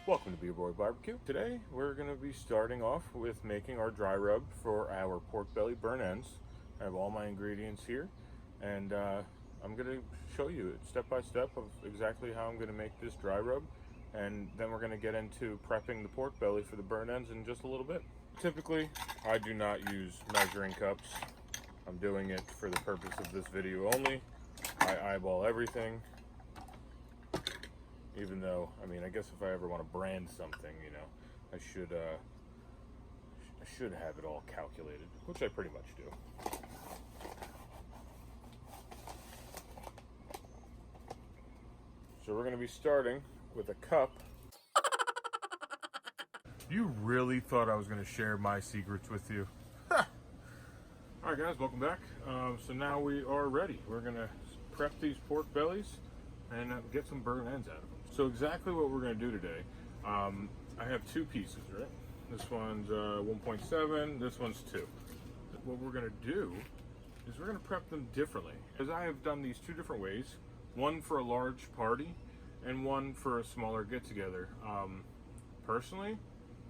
Welcome to Beer Boy Barbecue. Today we're going to be starting off with making our dry rub for our pork belly burn ends. I have all my ingredients here, and I'm going to show you step by step of exactly how I'm going to make this dry rub, and then we're going to get into prepping the pork belly for the burn ends in just a little bit. Typically, I do not use measuring cups. I'm doing it for the purpose of this video only. I eyeball everything. Even though, I mean, I guess if I ever want to brand something, you know, I should have it all calculated, which I pretty much do. So we're going to be starting with a cup. You really thought I was going to share my secrets with you? All right, guys, welcome back. So now we are ready. We're going to prep these pork bellies and get some burn ends out of them. So exactly what we're going to do today, I have two pieces, right? This one's 1.7, this one's 2. What we're going to do is we're going to prep them differently, because I have done these two different ways, one for a large party and one for a smaller get-together. Personally,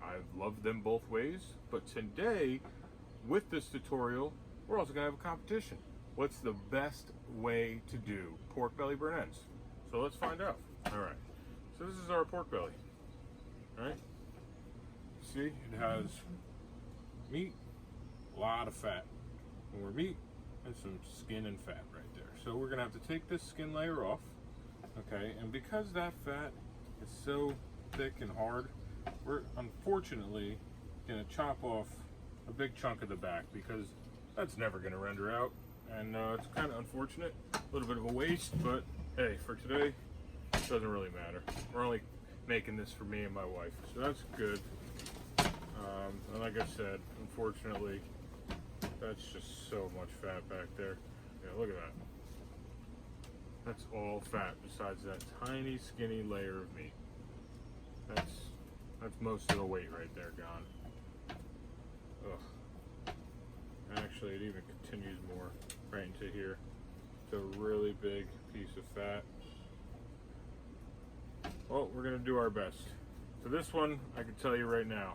I've loved them both ways, but today, with this tutorial, we're also going to have a competition. What's the best way to do pork belly burn ends? So let's find out. All right, so this is our pork belly, all right? See, it has meat, a lot of fat. More meat and some skin and fat right there. So we're gonna have to take this skin layer off, okay? And because that fat is so thick and hard, we're unfortunately gonna chop off a big chunk of the back, because that's never gonna render out. And it's kind of unfortunate, a little bit of a waste, but hey, for today, it doesn't really matter. We're only making this for me and my wife, so that's good. And like I said, unfortunately, that's just so much fat back there. Yeah, look at that. That's all fat besides that tiny, skinny layer of meat. That's most of the weight right there gone. Ugh. Actually, it even continues more right into here. It's a really big piece of fat. Well, we're gonna do our best. So this one, I can tell you right now,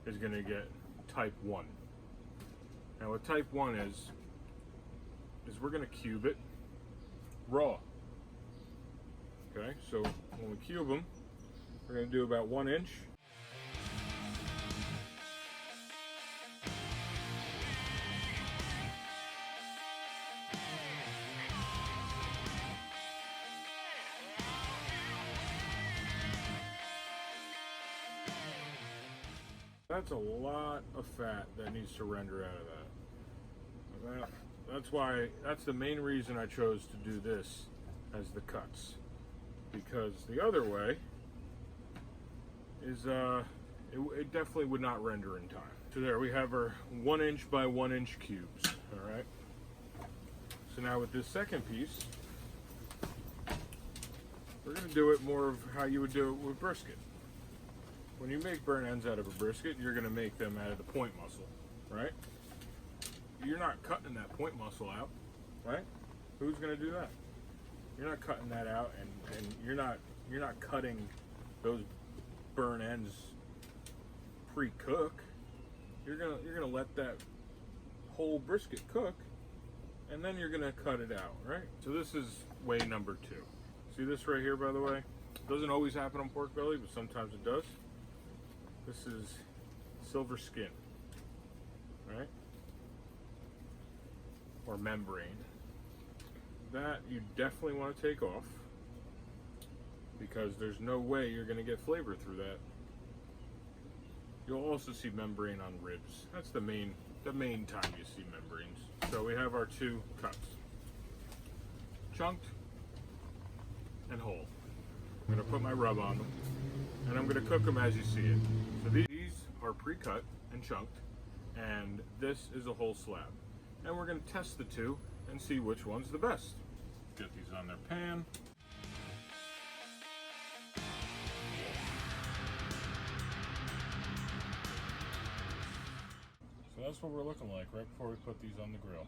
is gonna get type 1. Now what type 1 is we're gonna cube it raw. Okay, so when we cube them, we're gonna do about 1 inch. That's a lot of fat that needs to render out of that. That's the main reason I chose to do this as the cuts. Because the other way is, it definitely would not render in time. So there we have our 1 inch by 1 inch cubes, all right? So now with this second piece, we're gonna do it more of how you would do it with brisket. When you make burn ends out of a brisket, you're gonna make them out of the point muscle, right? You're not cutting that point muscle out, right? Who's gonna do that? You're not cutting that out, and you're not cutting those burn ends pre-cook. You're gonna let that whole brisket cook, and then you're gonna cut it out, right? So this is way number 2. See this right here, by the way? It doesn't always happen on pork belly, but sometimes it does. This is silver skin, right? Or membrane. That you definitely want to take off, because there's no way you're going to get flavor through that. You'll also see membrane on ribs. That's the main time you see membranes. So we have our 2 cuts, chunked and whole. I'm going to put my rub on them, and I'm going to cook them as you see it. So these are pre-cut and chunked, and this is a whole slab. And we're going to test the 2 and see which one's the best. Get these on their pan. So that's what we're looking like right before we put these on the grill.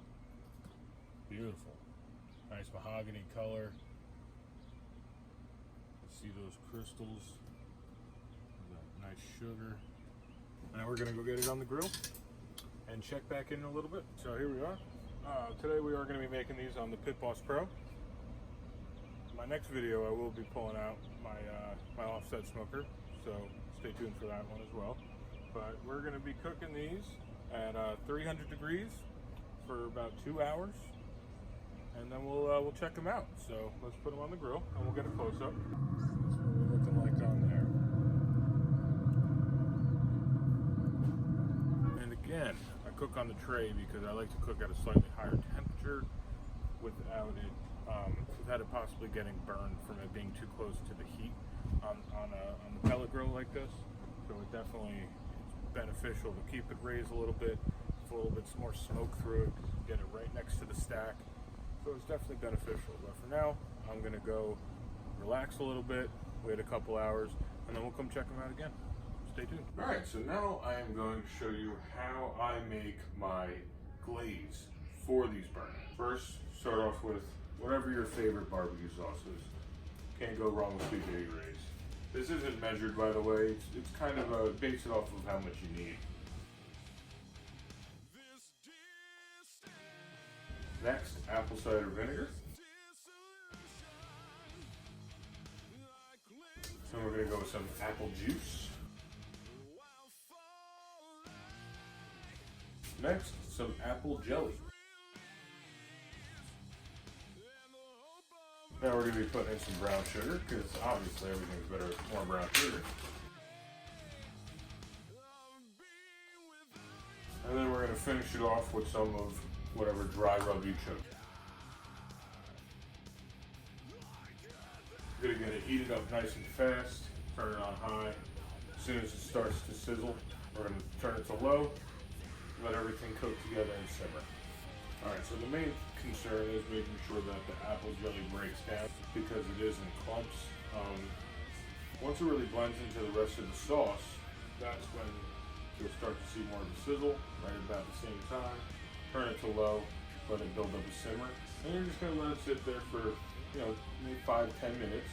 Beautiful. Nice mahogany color. See those crystals sugar. Now we're gonna go get it on the grill and check back in a little bit. So here we are. Today we are gonna be making these on the Pit Boss Pro. My next video I will be pulling out my offset smoker, so stay tuned for that one as well. But we're gonna be cooking these at 300 degrees for about 2 hours, and then we'll check them out. So let's put them on the grill and we'll get a close up. That's what we're looking like on there. And again, I cook on the tray because I like to cook at a slightly higher temperature without it possibly getting burned from it being too close to the heat on the pellet grill like this. So it definitely is beneficial to keep it raised a little bit, with a little bit more smoke through it, get it right next to the stack. So it's definitely beneficial. But for now, I'm gonna go relax a little bit, wait a couple hours, and then we'll come check them out again. Stay tuned. All right, so now I am going to show you how I make my glaze for these burgers. First, start off with whatever your favorite barbecue sauce is. Can't go wrong with Sweet Baby Ray's. This isn't measured, by the way. It's kind of base it off of how much you need. Next, apple cider vinegar. So we're gonna go with some apple juice. Next, some apple jelly. Now we're going to be putting in some brown sugar, because obviously everything's better with more brown sugar. And then we're going to finish it off with some of whatever dry rub you chose. We're going to get it heated up nice and fast, turn it on high. As soon as it starts to sizzle, we're going to turn it to low, let everything cook together and simmer. Alright, so the main concern is making sure that the apple jelly breaks down because it is in clumps. Once it really blends into the rest of the sauce, that's when you'll start to see more of the sizzle right about the same time. Turn it to low, let it build up a simmer, and you're just going to let it sit there for, maybe 5-10 minutes,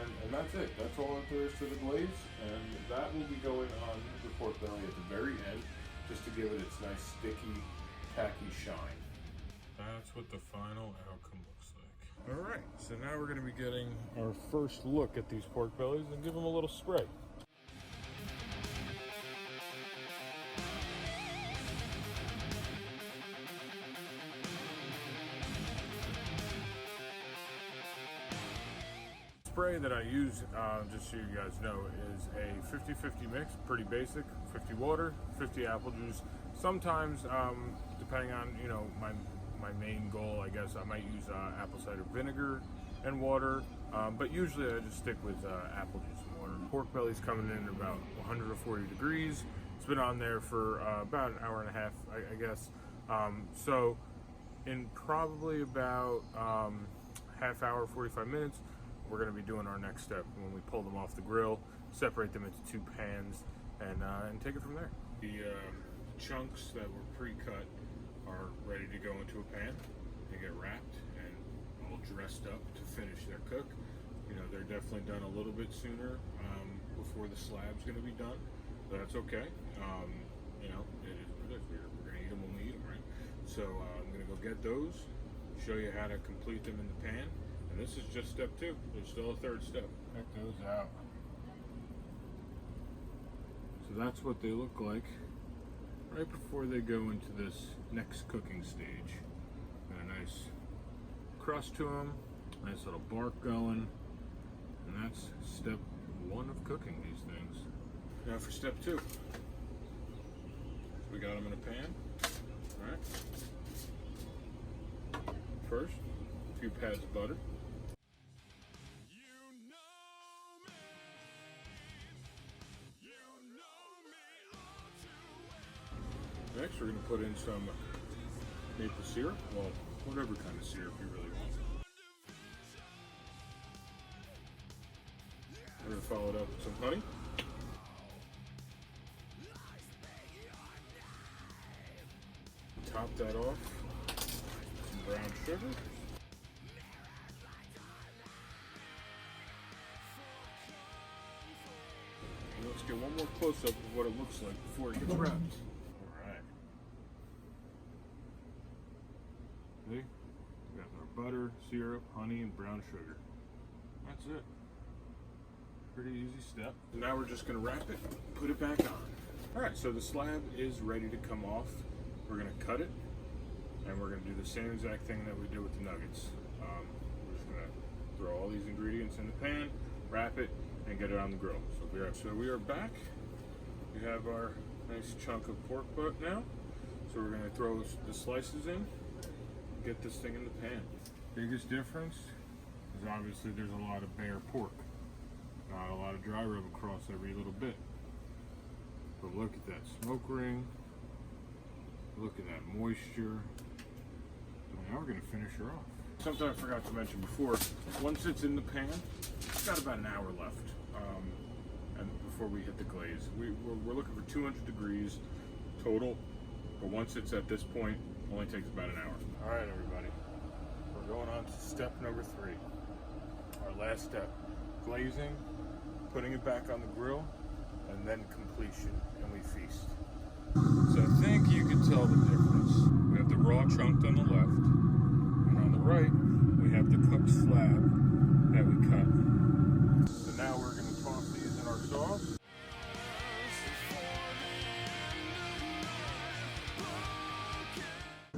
and that's it. That's all that there is to the glaze, and that will be going on the pork belly at the very end, just to give it its nice sticky, tacky shine. That's what the final outcome looks like. All right, so now we're going to be getting our first look at these pork bellies and give them a little spray. Spray that I use, just so you guys know, is a 50-50 mix, pretty basic, 50 water, 50 apple juice. Sometimes, depending on, my main goal, I guess I might use apple cider vinegar and water, but usually I just stick with apple juice and water. Pork belly's coming in at about 140 degrees. It's been on there for about an hour and a half, I guess. So in probably about half hour, 45 minutes, we're going to be doing our next step when we pull them off the grill, separate them into 2 pans, and take it from there. The chunks that were pre-cut are ready to go into a pan. They get wrapped and all dressed up to finish their cook. They're definitely done a little bit sooner before the slab's going to be done, but that's okay. It is what it is. We're going to eat them when we eat them, right? So I'm going to go get those, show you how to complete them in the pan, and this is just step 2. There's still a third step. Check those out. So that's what they look like right before they go into this next cooking stage. Got a nice crust to them, nice little bark going, and that's step 1 of cooking these things. Now for step 2. So we got them in a pan, all right? First, a few pads of butter. Next, we're going to put in some maple syrup, well, whatever kind of syrup you really want. We're going to follow it up with some honey. Top that off with some brown sugar. And let's get one more close-up of what it looks like before it gets wrapped. Alright. See? We got our butter, syrup, honey, and brown sugar. That's it. Pretty easy step. Now we're just gonna wrap it, put it back on. Alright, so the slab is ready to come off. We're gonna cut it, and we're gonna do the same exact thing that we did with the nuggets. We're just gonna throw all these ingredients in the pan, wrap it, and get it on the grill. So we are back. We have our nice chunk of pork butt now. So we're gonna throw the slices in, get this thing in the pan. Biggest difference is obviously there's a lot of bare pork. Not a lot of dry rub across every little bit. But look at that smoke ring. Look at that moisture. Now we're gonna finish her off. Something I forgot to mention before, once it's in the pan, it's got about an hour left. And before we hit the glaze. We're looking for 200 degrees total, but once it's at this point, it only takes about an hour. All right, everybody. We're going on to step number 3. Our last step, glazing, putting it back on the grill, and then completion, and we feast. So I think you can tell the difference. We have the raw chunk on the left, and on the right, we have the cooked slab that we cut. So now we're going to toss these in our sauce.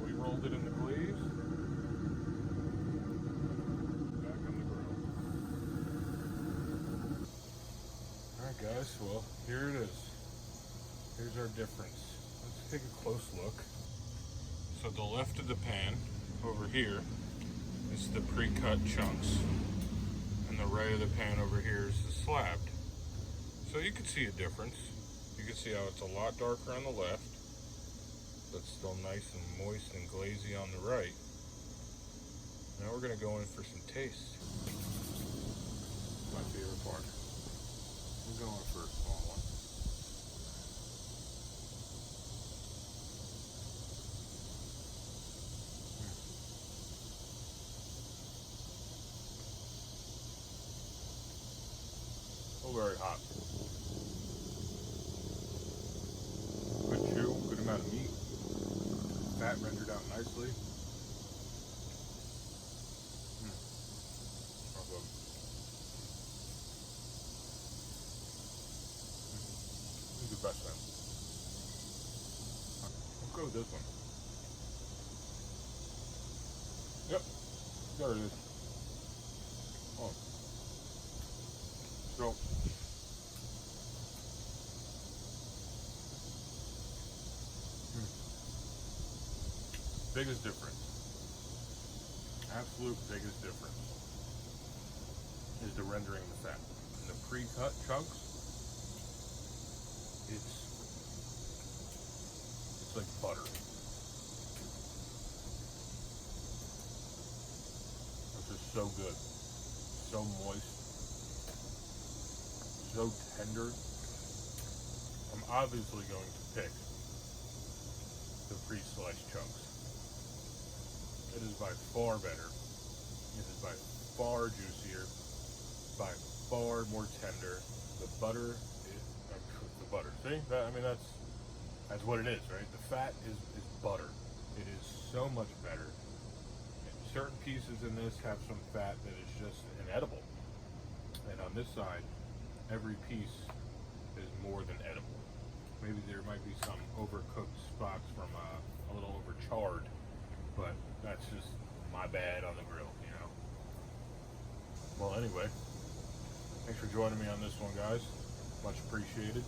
We rolled it in the glaze. Back on the grill. Alright guys, well, here it is. Here's our difference. Let's take a close look. So the left of the pan, over here, is the pre-cut chunks. And the right of the pan over here is the slabbed. So you can see a difference. You can see how it's a lot darker on the left, but still nice and moist and glazy on the right. Now we're gonna go in for some taste. My favorite part. I'm going for a small one. Oh, very hot. Good chew, good amount of meat. Fat rendered out nicely. Oh, good. This is the best one. Let's go with this one. Yep, there it is. Oh. So, biggest difference, absolute biggest difference, is the rendering of the fat. In the pre-cut chunks, it's like butter. It's just so good, so moist, so tender. I'm obviously going to pick the pre-sliced chunks. It is by far better. It is by far juicier, by far more tender. The butter is the butter. See? I mean, that's what it is, right? The fat is butter. It is so much better. And certain pieces in this have some fat that is just inedible. And on this side, every piece is more than edible. Maybe there might be some overcooked spots from a little overcharred, but that's just my bad on the grill, you know. Well, anyway, thanks for joining me on this one, guys. Much appreciated.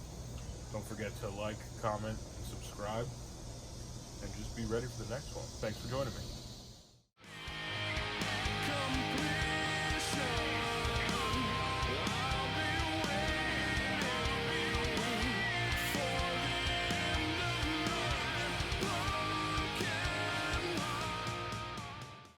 Don't forget to like, comment, and subscribe, and just be ready for the next one. Thanks for joining me.